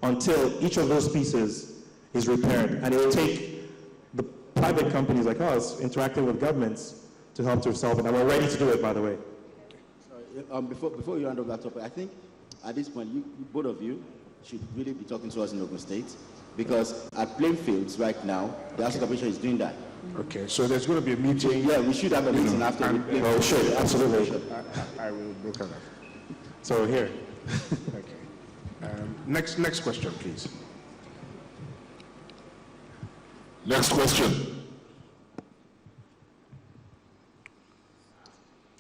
until each of those pieces is repaired. And it will take the private companies like us interacting with governments to help to solve it. And we're ready to do it, by the way. Sorry, before you hand over that topic, I think at this point, you both of you should really be talking to us in Ogun State, because at playing fields right now, the House Corporation is doing that. Okay, so there's going to be a meeting. Yeah, we should have a meeting after. We should, absolutely. I will broker that. So here. Okay. Next question, please. Next question.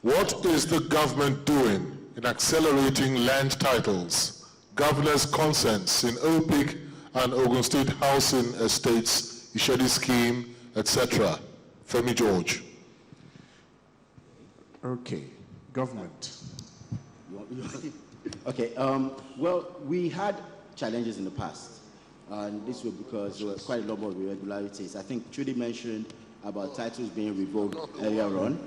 What is the government doing in accelerating land titles, governors' consents in OPIC and Ogun State Housing Estates, Ishedi Scheme, etc.? Femi George. Okay, government. Okay, well, we had challenges in the past, and this was because there were quite a lot of irregularities. I think Trudy mentioned about titles being revoked earlier on.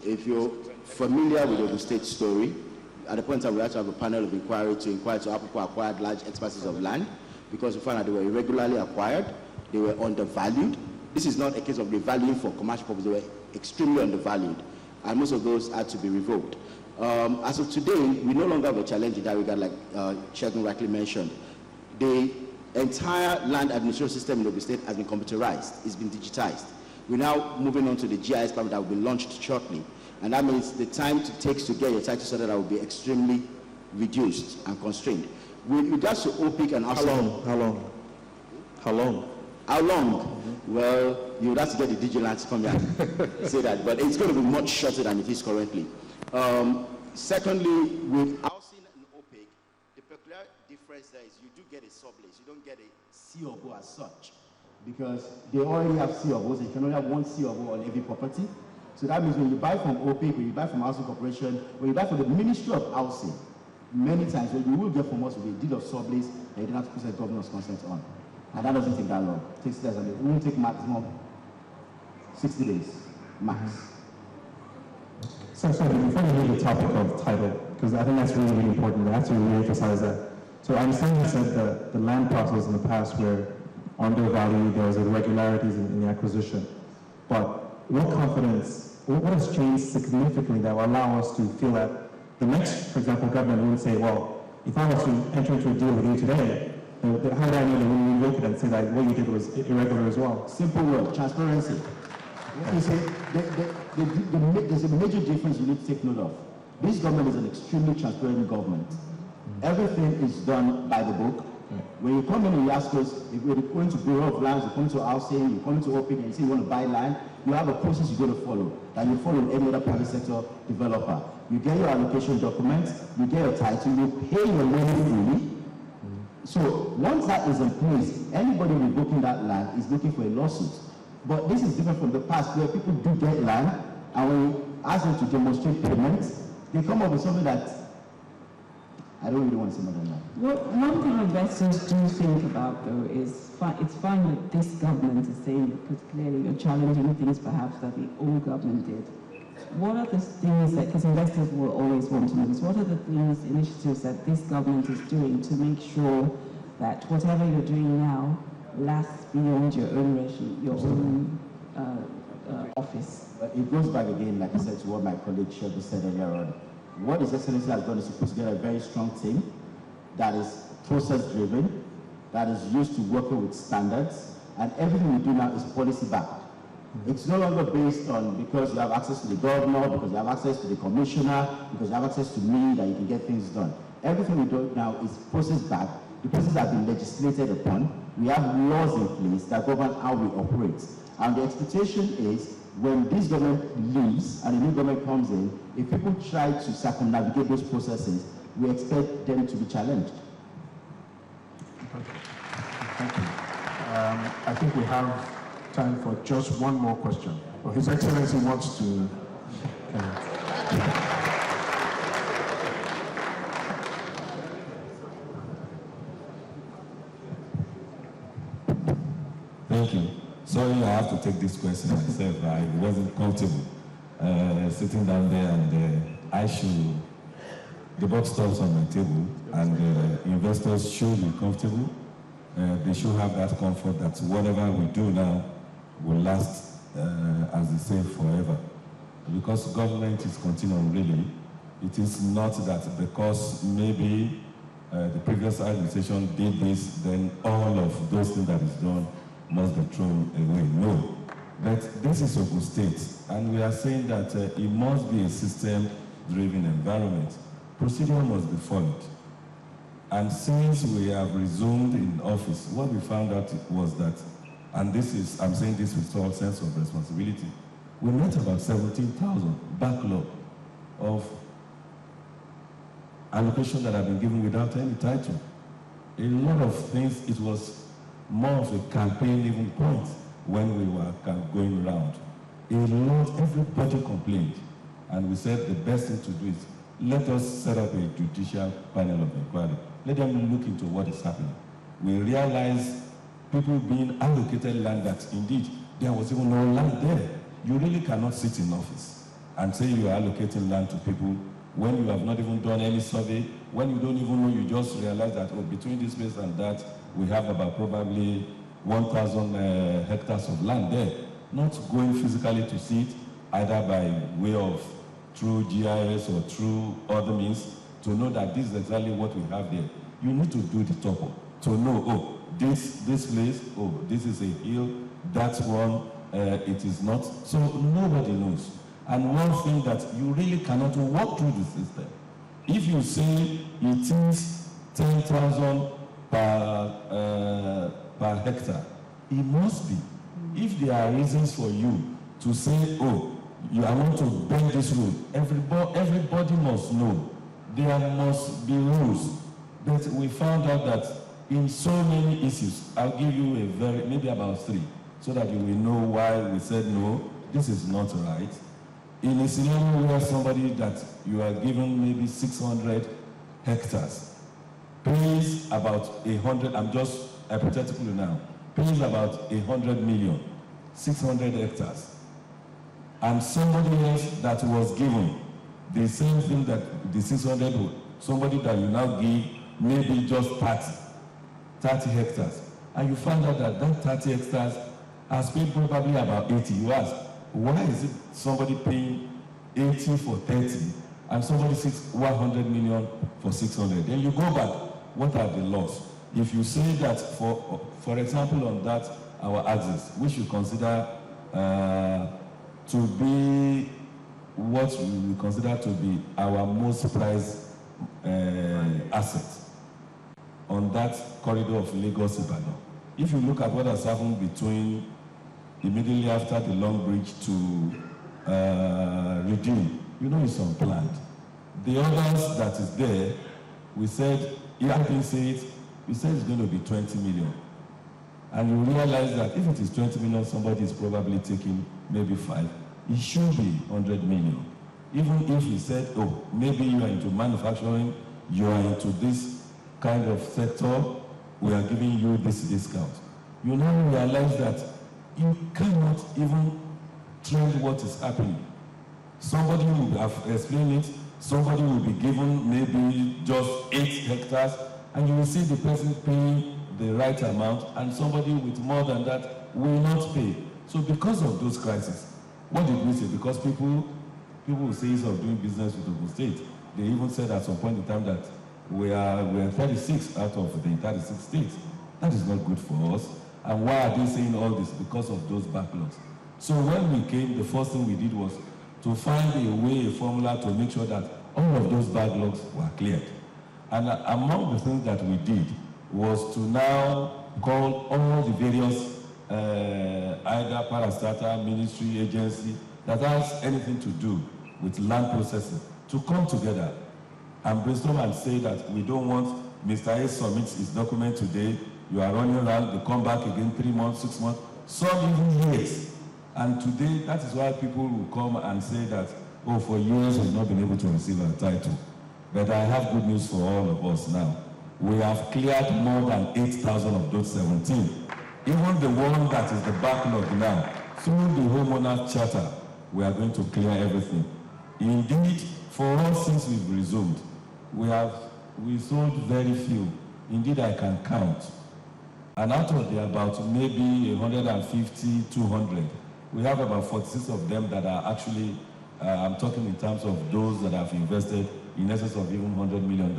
If you're familiar with the Ogun State story, at the point that we had to have a panel of inquiry to inquire to how people acquired large expanses of land, because we found that they were irregularly acquired, they were undervalued. This is not a case of revaluing for commercial purposes, they were extremely undervalued, and most of those had to be revoked. As of today, we no longer have a challenge in that regard, like Shegun rightly mentioned. The entire land administration system in Ogun State has been computerized, it's been digitized. We're now moving on to the GIS platform that will be launched shortly. And that means the time it takes to get your title sorted out will be extremely reduced and constrained. With regards to OPIC and How long? How long? Well, you would have to get the vigilance to come here and say that, but it's going to be much shorter than it is currently. Secondly, with housing and OPIC, the peculiar difference there is you do get a sublease, you don't get a C of O as such, because they already have C of O, so you can only have one C of O on every property. So that means when you buy from OPIC, when you buy from Housing Corporation, when you buy from the Ministry of Housing, many times what you will get from us will be a deed of sublease that you don't have to put the governor's consent on. And that doesn't take that long. It takes less than it won't take maximum 60 days, max. So before we leave the topic of title, because I think that's really, really important, I have to really emphasize that. So I understand you said that the land parcels in the past were undervalued, there was irregularities in the acquisition. But what confidence, what has changed significantly that will allow us to feel that the next, for example, government wouldn't say, well, if I was to enter into a deal with you today, how do I know that when we look at it and say that what you did was irregular as well? Simple word, transparency. You see, there's a major difference you need to take note of. This government is an extremely transparent government. Everything is done by the book. When you come in and you ask us, if we're going to Bureau of Lands, you're coming to housing, you're coming to OPIC, and you say you want to buy land, you have a process you got to follow that you follow in any other private sector developer. You get your allocation documents, you get your title, you pay your money fully. So once that is in place, anybody revoking that land is looking for a lawsuit. But this is different from the past where people do get land, and when you ask them to demonstrate payments, they come up with something that I don't really want to say more than that. Well, one thing investors do think about, though, is it's fine that this government is saying, because clearly you're challenging things perhaps that the old government did. What are the things that, because investors will always want to know this, what are the things, initiatives that this government is doing to make sure that whatever you're doing now lasts beyond your own regime, your own office? It goes back again, like I said, to what my colleague Shegun said earlier on. What His Excellency has done is to put together a very strong team that is process-driven, that is used to working with standards, and everything we do now is policy-backed. It's no longer based on because you have access to the governor, because you have access to the commissioner, because you have access to me, that you can get things done. Everything we do now is process-backed. The process has been legislated upon. We have laws in place that govern how we operate. And the expectation is when this government leaves and a new government comes in, if people try to circumnavigate those processes, we expect them to be challenged. Thank you. I think we have time for just one more question. Well, His Excellency wants to... Thank you. Sorry, I have to take this question myself. I wasn't comfortable sitting down there, and I should the buck stops on my table, and investors should be comfortable. They should have that comfort that whatever we do now will last, as they say, forever. Because government is continuing, really. It is not that because maybe the previous administration did this, then all of those things that is done must be thrown away. No. But this is Ogun State, and we are saying that it must be a system-driven environment. Procedure must be followed. And since we have resumed in office, what we found out was that, and this is, I'm saying this with all sense of responsibility, we met about 17,000 backlog of allocation that have been given without any title. A lot of things, it was more of a campaign even point when we were going around. A lot, everybody complained. And we said the best thing to do is let us set up a judicial panel of inquiry. Let them look into what is happening. We realized people being allocated land that indeed there was even no land there. You really cannot sit in office and say you are allocating land to people when you have not even done any survey, when you don't even know, you just realize that between this place and that, we have about probably 1,000 hectares of land there. Not going physically to see it, either by way of through GIS or through other means, to know that this is exactly what we have there. You need to do the topo to know, oh, this place, oh, this is a hill, that one, it is not. So nobody knows. And one thing that you really cannot walk through the system. If you say it is 10,000 per hectare, it must be. If there are reasons for you to say, oh, you are going to bend this rule, everybody must know. There must be rules. But we found out that in so many issues, I'll give you maybe about 3, so that you will know why we said no, this is not right. In a scenario where somebody that you are given maybe 600 hectares pays about 100, I'm just hypothetical now, pays about 100 million, 600 hectares. And somebody else that was given the same thing that the 600, somebody that you now give maybe just 30 hectares. And you find out that that 30 hectares has paid probably about 80. You ask, why is it somebody paying 80 for 30 and somebody says 100 million for 600? Then you go back, what are the laws? If you say that, for example, on that, our axis, we should consider to be what we consider to be our most prized asset on that corridor of Lagos-Ibadan. If you look at what has happened between immediately after the Long Bridge to Redeem, you know it's unplanned. The others that is there, we said, ERP said, we said it's going to be 20 million. And you realize that if it is 20 million, somebody is probably taking maybe 5. It should be 100 million. Even if he said, oh, maybe you are into manufacturing, you are into this kind of sector, we are giving you this discount. You now realize that you cannot even trend what is happening. Somebody will have explained it, somebody will be given maybe just 8 hectares, and you will see the person paying the right amount, and somebody with more than that will not pay. So because of those crises, what did we say? Because people will say of doing business with Ogun State. They even said at some point in time that we are 36 out of the 36 states. That is not good for us. And why are they saying all this? Because of those backlogs. So when we came, the first thing we did was to find a way, a formula to make sure that all of those backlogs were cleared. And among the things that we did was to now call all the various either parastatal, ministry, agency that has anything to do with land processing to come together and brainstorm and say that we don't want Mr. A submits his document today, you are running around, they come back again 3 months, 6 months, some even years. And today, that is why people will come and say that, oh, for years we've not been able to receive our title. But I have good news for all of us now. We have cleared more than 8,000 of those 17. Even the one that is the backlog now, through the homeowner charter, we are going to clear everything. Indeed, for us, since we've resumed, we sold very few. Indeed, I can count. And out of the about maybe 150, 200, we have about 46 of them that are actually, I'm talking in terms of those that have invested in excess of even $100 million.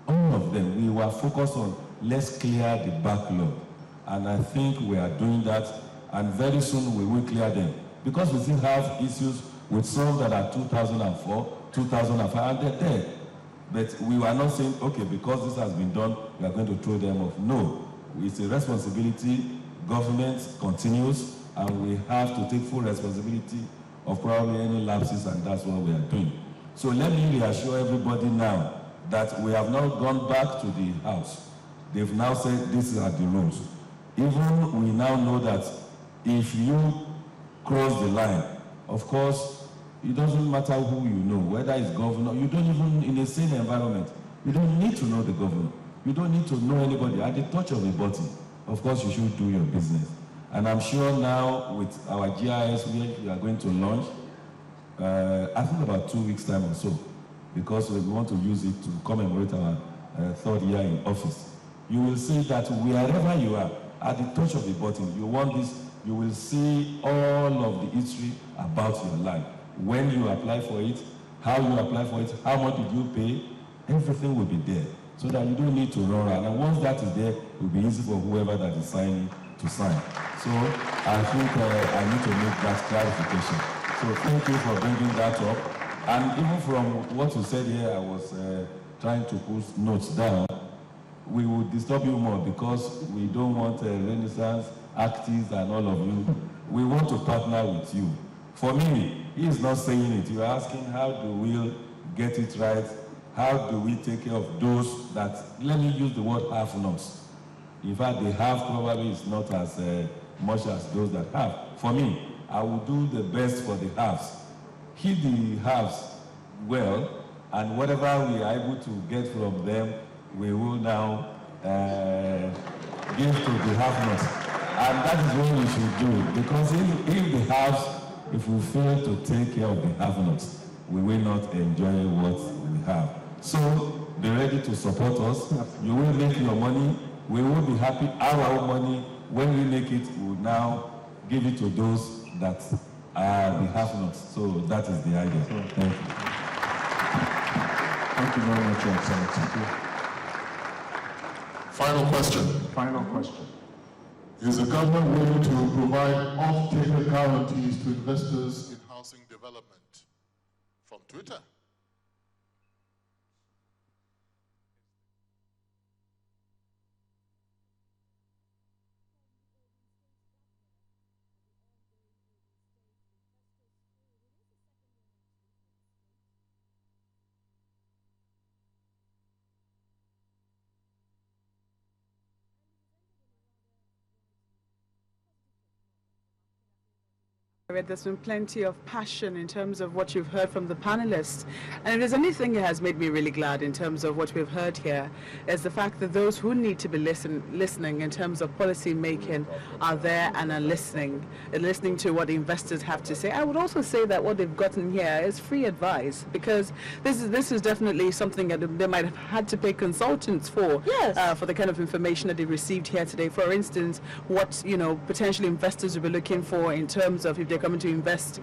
All of them, we were focused on let's clear the backlog. And I think we are doing that, and very soon we will clear them. Because we still have issues with some that are 2004, 2005, and they're there. But we were not saying, okay, because this has been done, we are going to throw them off. No, it's a responsibility. Government continues, and we have to take full responsibility of probably any lapses, and that's what we are doing. So let me reassure everybody now that we have now gone back to the House. They've now said these are the rules. Even we now know that if you cross the line, of course, it doesn't matter who you know, whether it's governor, you don't even, in a sane environment, you don't need to know the governor. You don't need to know anybody. At the touch of a button, of course, you should do your business. And I'm sure now with our GIS, we are going to launch, I think about 2 weeks' time or so, because we want to use it to commemorate our 3rd year in office. You will see that wherever you are, at the touch of the button, you want this, you will see all of the history about your land. When you apply for it, how you apply for it, how much did you pay, everything will be there, so that you don't need to run around. And once that is there, it will be easy for whoever that is signing to sign. So I think I need to make that clarification. So thank you for bringing that up. And even from what you said here, I was trying to put notes down. We will disturb you more because we don't want Renaissance, Actis, and all of you. We want to partner with you. For me, he is not saying it. You're asking how do we get it right? How do we take care of those that, let me use the word have-nots. In fact, the have probably is not as much as those that have. For me, I will do the best for the haves. Keep the haves well, and whatever we are able to get from them, we will now give to the have-nots. And that is what we should do, because if the haves, if we fail to take care of the have-nots, we will not enjoy what we have. So be ready to support us. You will make your money. We will be happy. Our own money, when we make it, we will now give it to those that are the have-nots. So that is the idea. Thank you. Thank you very much, Your Excellency. Final question. Final question. Is the government willing to provide off-taker guarantees to investors in housing development? From Twitter. There's been plenty of passion in terms of what you've heard from the panelists. And if there's anything that has made me really glad in terms of what we've heard here, is the fact that those who need to be listening in terms of policy making are there and are listening to what the investors have to say. I would also say that what they've gotten here is free advice, because this is definitely something that they might have had to pay consultants for, for the kind of information that they received here today. For instance, what potential investors will be looking for in terms of if they're coming to invest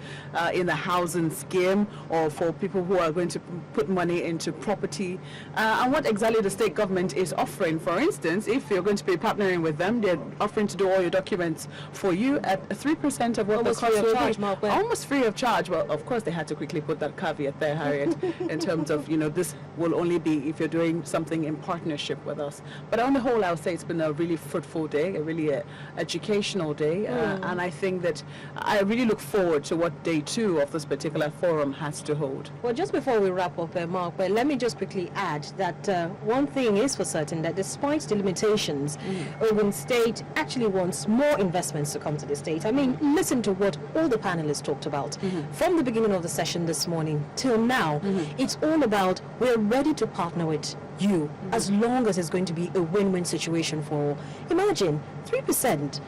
in the housing scheme, or for people who are going to put money into property, and what exactly the state government is offering. For instance, if you're going to be partnering with them, they're offering to do all your documents for you at 3% of what the cost will be. Almost free of charge. Well, of course, they had to quickly put that caveat there, Harriet, in terms of, this will only be if you're doing something in partnership with us. But on the whole, I would say it's been a really fruitful day, a really educational day, and I think that I really look forward to what day 2 of this particular forum has to hold. Well, just before we wrap up, Mark, but let me just quickly add that one thing is for certain, that despite the limitations, Ogun State actually wants more investments to come to the state. I mean, listen to what all the panelists talked about. From the beginning of the session this morning till now, it's all about we're ready to partner with you as long as it's going to be a win-win situation for all. Imagine 3%.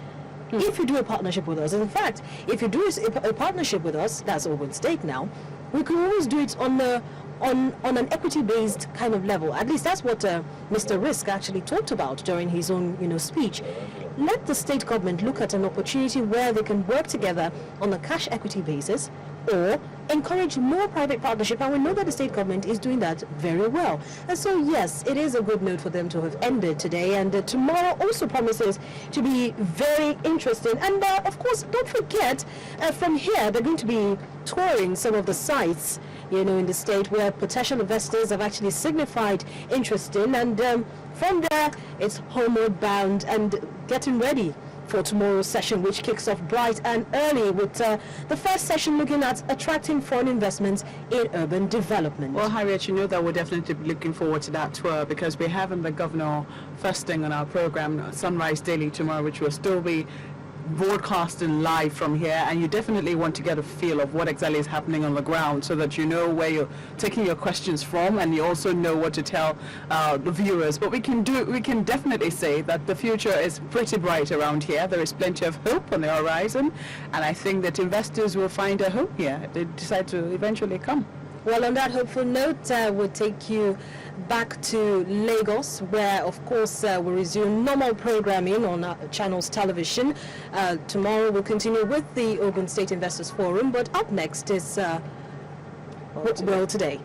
If you do a partnership with us, in fact, if you do a partnership with us, that's Ogun State now, we can always do it on a on an equity-based kind of level. At least that's what Mr. Risk actually talked about during his own, speech. Let the state government look at an opportunity where they can work together on a cash equity basis, or encourage more private partnership, and we know that the state government is doing that very well. And so yes, it is a good note for them to have ended today, and tomorrow also promises to be very interesting. And of course, don't forget, from here they're going to be touring some of the sites in the state where potential investors have actually signified interest in, and from there it's homeward bound and getting ready for tomorrow's session, which kicks off bright and early with the first session looking at attracting foreign investments in urban development. Well, Harriet, you know that we're definitely looking forward to that tour, because we're having the governor first thing on our program, Sunrise Daily, tomorrow, which will still be broadcasting live from here, and you definitely want to get a feel of what exactly is happening on the ground, so that you know where you're taking your questions from, and you also know what to tell the viewers. But we can definitely say that the future is pretty bright around here. There is plenty of hope on the horizon, and I think that investors will find a home here if they decide to eventually come. Well, on that hopeful note, we'll take you back to Lagos, where, of course, we'll resume normal programming on our channel's television. Tomorrow we'll continue with the Ogun State Investors Forum, but up next is World Today.